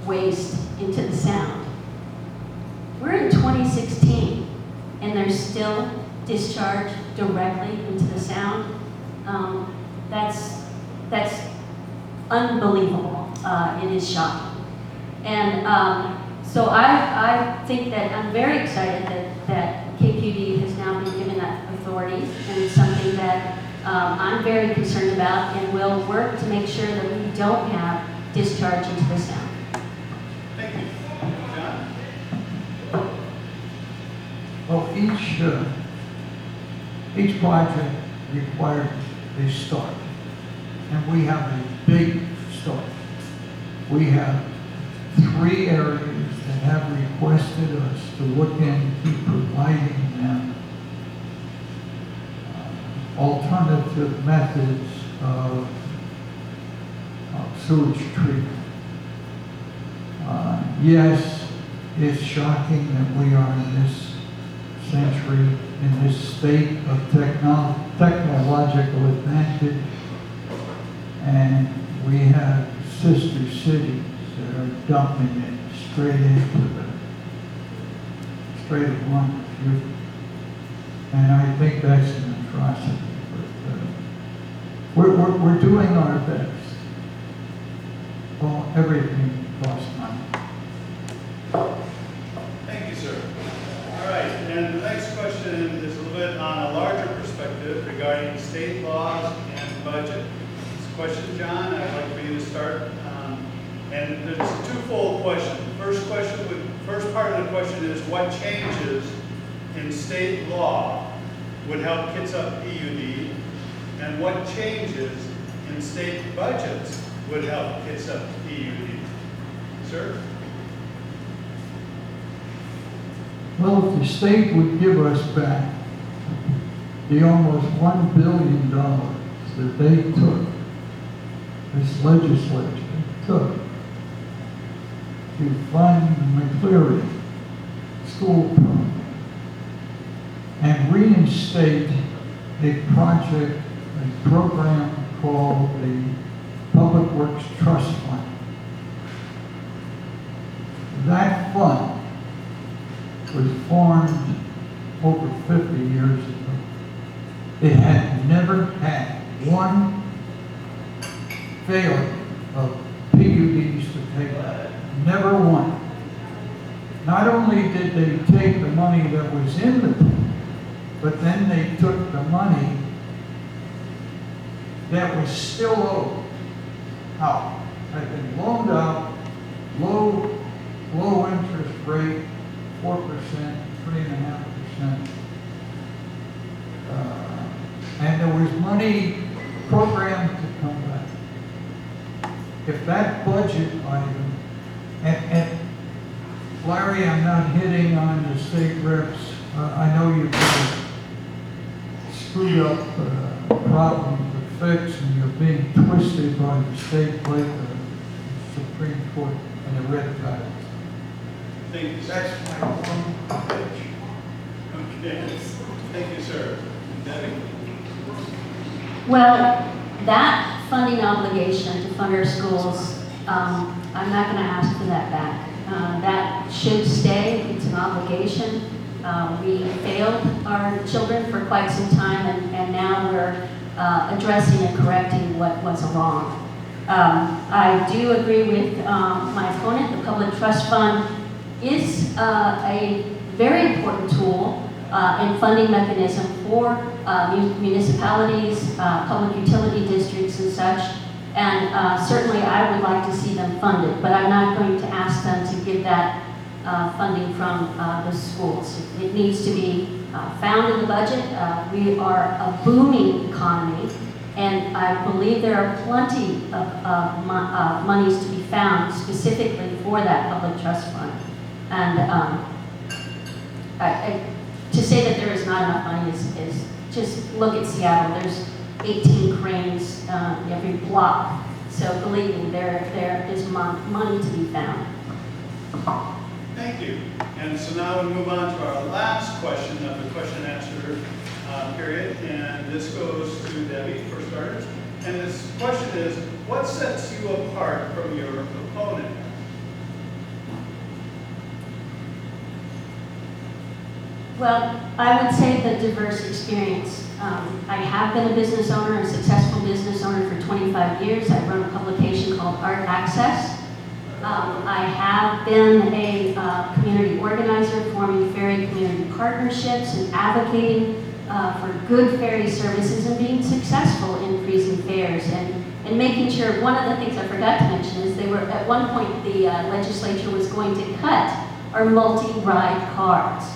waste into the sound. We're in 2016, and there's still discharge directly into the sound. That's unbelievable. It is shocking. And so I think that I'm very excited that KPUD has now been given that authority, and it's something that I'm very concerned about, and will work to make sure that we don't have discharge into the sound. Thank you. John? Well, each project requires a start, and we have a big start. We have 3 areas that have requested us to look into providing them alternative methods of sewage treatment. Yes, it's shocking that we are in this century, in this state of technological advantage, and we have sister cities that are dumping it straight along the future. And I think that's an atrocity. But we're doing our best. Well, everything costs money. Thank you, sir. All right, and the next question is a little bit on a larger perspective regarding state laws and budget. It's a question, John, I'd like for you to start. And there's a twofold question. First part of the question is, what changes in state law would help Kitsap PUD, and what changes in state budgets would help Kitsap PUD? Sir? Well, if the state would give us back the almost $1 billion that they took, this legislature took, to fund the McCleary school program and reinstate a program called the Public Works Trust Fund. That fund was formed over 50 years ago. It had never had one failure of PUDs to take that. Never one. Not only did they take the money that was in the pool, but then they took the money that was still owed out, had been loaned out, low interest rate, 4%, 3.5%. And there was money programmed to come back. If that budget item, and Larry, I'm not hitting on the state reps. I know you've got screwed up problem to fix, and you're being twisted by the state like the Supreme Court and the red tide. Thank you, sir. That's my one pitch. Okay. Thank you, sir. Debbie? Well, that funding obligation to fund our schools, I'm not going to ask for that back. That should stay. It's an obligation. We failed our children for quite some time, and now we're addressing and correcting what was wrong. I do agree with my opponent. The Public Trust Fund is a very important tool and funding mechanism for municipalities, public utility districts and such. And certainly I would like to see them funded, but I'm not going to ask them to give that funding from the schools. It needs to be found in the budget. We are a booming economy, and I believe there are plenty of monies to be found specifically for that public trust fund. And to say that there is not enough money is just look at Seattle. There's 18 cranes every block. So believe me, there is money to be found. Thank you. And so now we move on to our last question of the question and answer period. And this goes to Debbie for starters. And this question is, what sets you apart from your opponent? Well, I would say the diverse experience. I have been a business owner, a successful business owner for 25 years. I run a publication called Art Access. I have been a community organizer, forming ferry community partnerships and advocating for good ferry services and being successful in increasing fares and making sure. One of the things I forgot to mention is they were, at one point, the legislature was going to cut our multi-ride cards.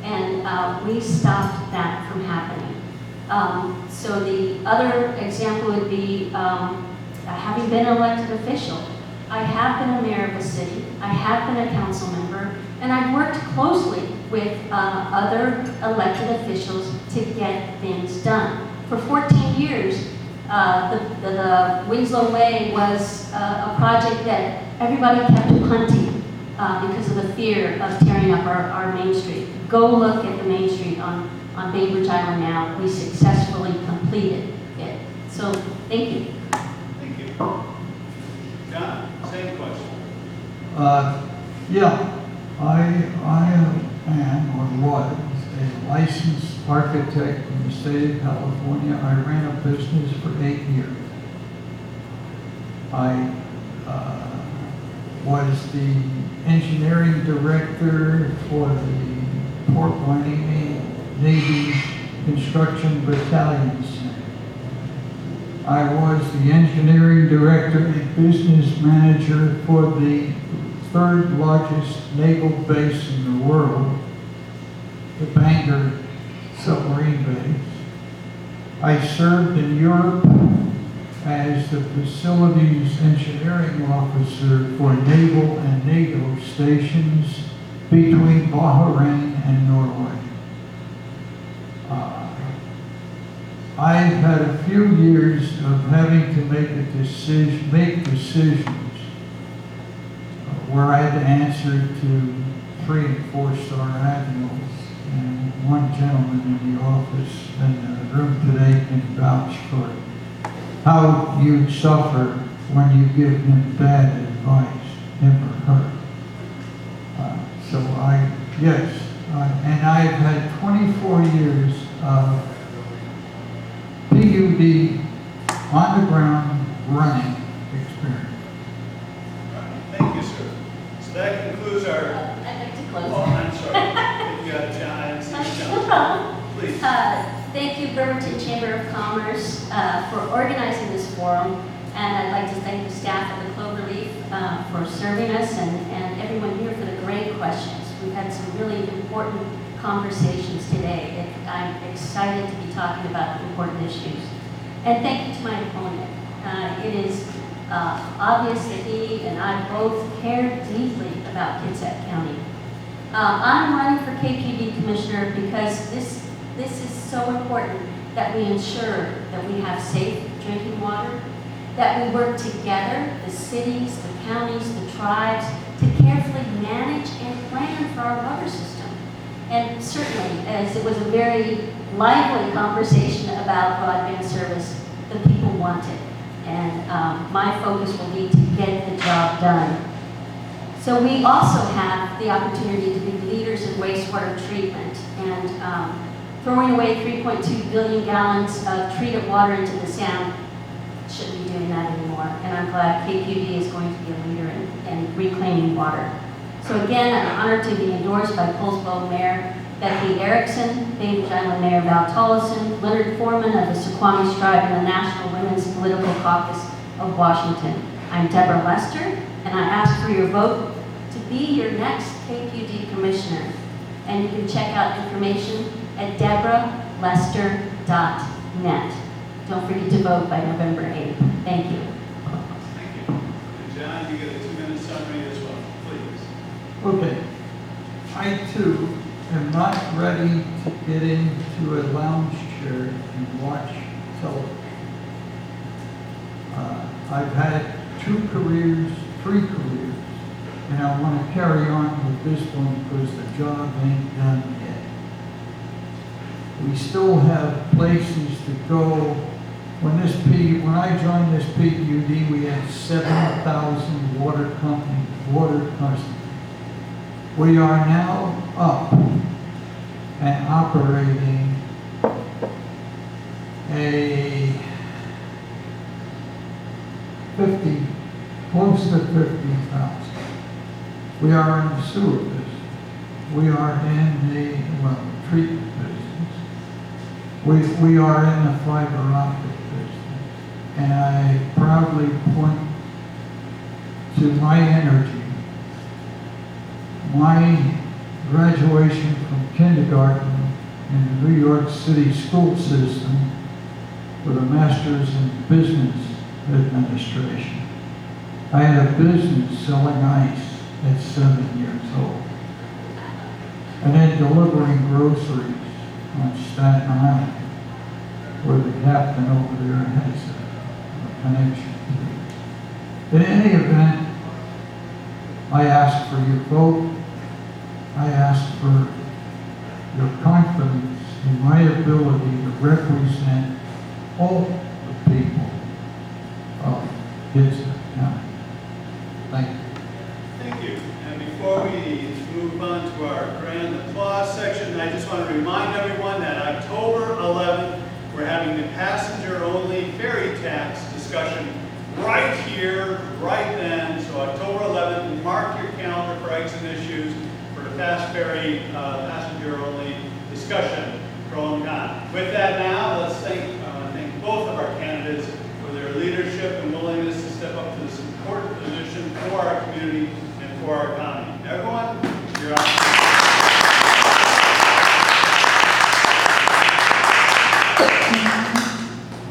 And we stopped that from happening. So the other example would be having been an elected official. I have been a mayor of a city, I have been a council member, and I've worked closely with other elected officials to get things done. For 14 years, the Winslow Way was a project that everybody kept punting because of the fear of tearing up our Main Street. Go look at the Main Street on Bainbridge Island now. We successfully completed it. So, thank you. Thank you. John, same question. Yeah, I am or was a licensed architect in the state of California. I ran a business for 8 years. I was the engineering director for the Port Miami Navy Construction Battalion Center. I was the engineering director and business manager for the third largest naval base in the world, the Bangor submarine base. I served in Europe as the facilities engineering officer for naval and NATO stations between Bahrain and Norway. I've had a few years of having to make decisions where I had to answer to 3- and 4-star admirals, and one gentleman in the office in the room today can vouch for how you suffer when you give him bad advice, him or her. And I've had 24 years of PUD on the ground running experience. Thank you, sir. So that concludes our. I'd like to close. Oh, I'm sorry. If you got John, I didn't see John. No problem. Please. Thank you, Bremerton Chamber of Commerce, for organizing this forum. And I'd like to thank the staff of the Cloverleaf for serving us and everyone here for the great questions. We've had some really important conversations today. I'm excited to be talking about important issues. And thank you to my opponent. It is obvious that he and I both care deeply about Kitsap County. I'm running for KPD Commissioner because this is so important that we ensure that we have safe drinking water, that we work together, the cities, the counties, the tribes, to carefully manage and plan for our water system. And certainly, as it was a very lively conversation about broadband service, the people want it. And my focus will be to get the job done. So we also have the opportunity to be leaders in wastewater treatment and throwing away 3.2 billion gallons of treated water into the Sound. Shouldn't be doing that anymore. And I'm glad KPD is going to be a leader in reclaiming water. So again, I'm honored to be endorsed by Poulsbo Mayor Becky Erickson, Bainbridge Island Mayor Val Tollison, Leonard Foreman of the Suquamish Tribe, and the National Women's Political Caucus of Washington. I'm Deborah Lester, and I ask for your vote to be your next KPD Commissioner. And you can check out information at deborah.lester.net. Don't forget to vote by November 8th. Thank you. Thank you. And John, you get a 2-minute summary as well, please. Okay. I too am not ready to get into a lounge chair and watch television. I've had 2 careers, 3 careers, and I want to carry on with this one because the job ain't done yet. We still have places to go. When I joined this PUD, we had 7,000 water customers. We are now up and operating a 50, close to 50,000. We are in the sewer business. We are in the, well, treatment business. We are in the fiber optic business. And I proudly point to my energy, my graduation from kindergarten in the New York City school system with a master's in business administration. I had a business selling ice at 7 years old. And then delivering groceries on Staten Island, where the captain over there has a connection. In any event, I ask for your vote. I ask for your confidence in my ability to represent all the people of Kitsap County. Thank you. Thank you. And before we move on to our grand applause section, I just want to remind everyone that October 11th, we're having the passenger-only ferry tax discussion right here, right then. So October 11th, mark your calendar for Eggs and Issues for the fast ferry passenger-only discussion going on. With that now, let's thank both of our candidates.